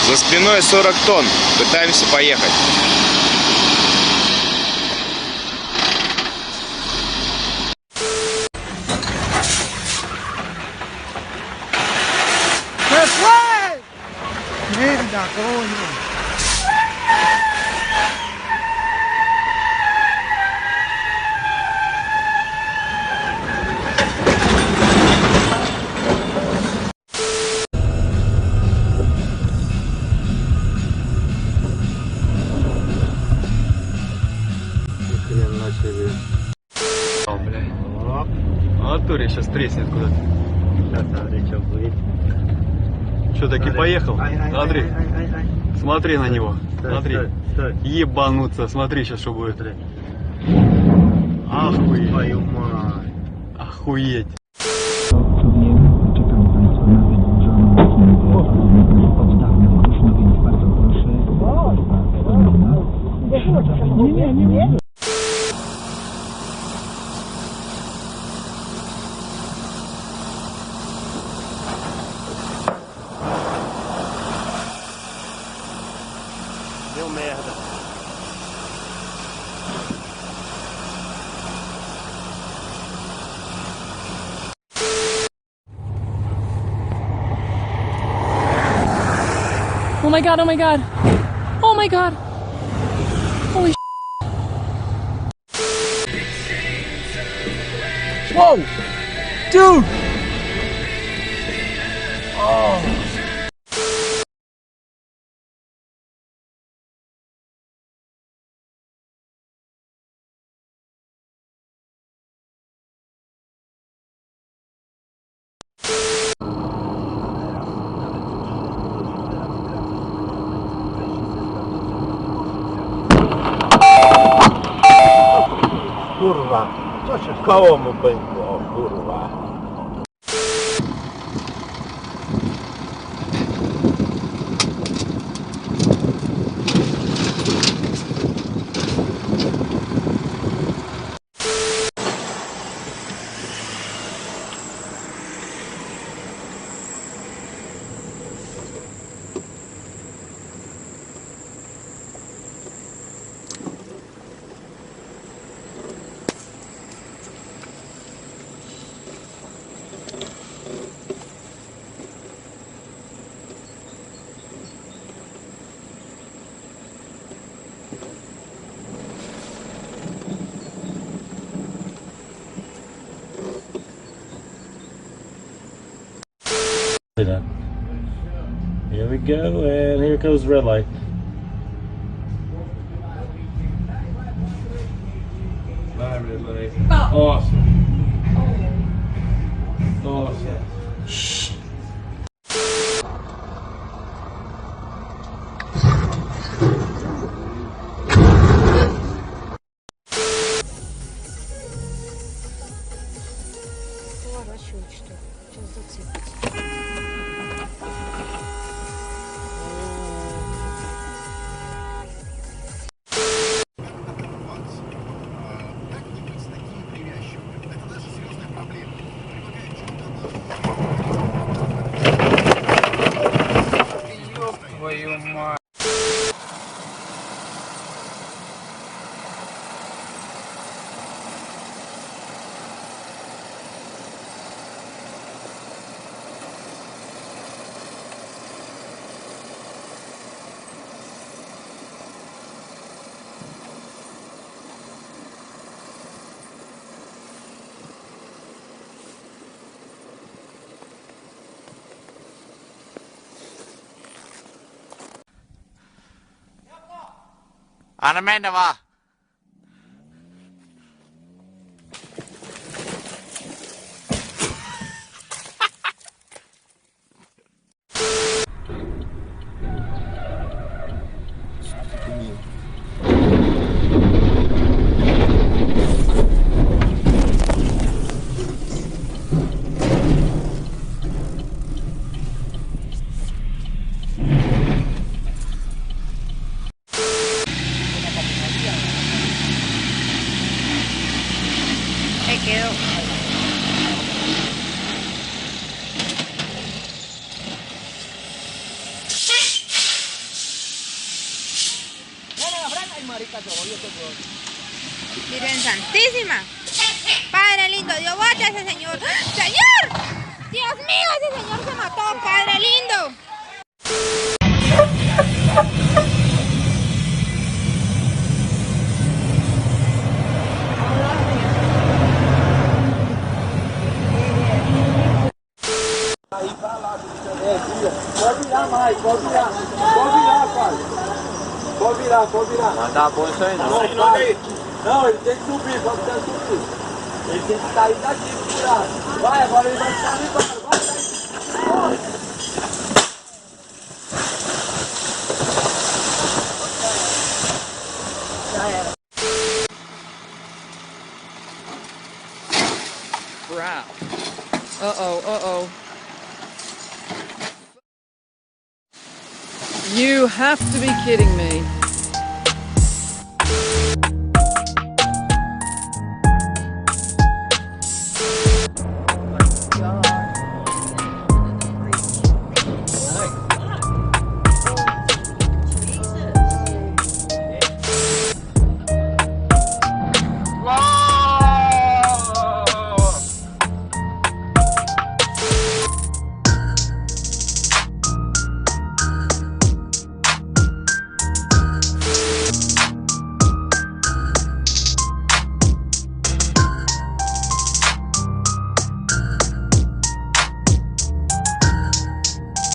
За спиной 40 тонн. Пытаемся поехать. Merda, coño. Хрен начали. Бля. А натуре сейчас треснет куда-то. Сейчас смотри, что будет. Что, таки поехал? Смотри. Ай. Смотри на него. Стой, Смотри. стой. Ебануться. Смотри сейчас, что будет. Охуеть. Твою мать. Охуеть. Deu merda. Oh my god, oh my god. Oh my god. Holy Whoa! Dude! Oh. Kurwa, co się koło mu pękło, kurwa. Here we go, and here goes red light. Bye, red light. Awesome. Awesome. Shh. Поворачивать что? Сейчас зацепить. Твою мать. Anamenda va. Thank you. santísima! Padre lindo, Dios bote a ese señor. ¡Señor! ¡Dios mío, ese señor se mató, Padre lindo! Pode virar mais, pode virar. Pode virar, pai. Pode virar, pode virar. Mas tá bom isso aí não. Não, ele tem que subir, pode ter subir. Ele tem que sair daqui, furado. Vai, agora ele vai ficar ali, vai sair. Já era. Brow. Uh-oh, uh-oh. You have to be kidding me.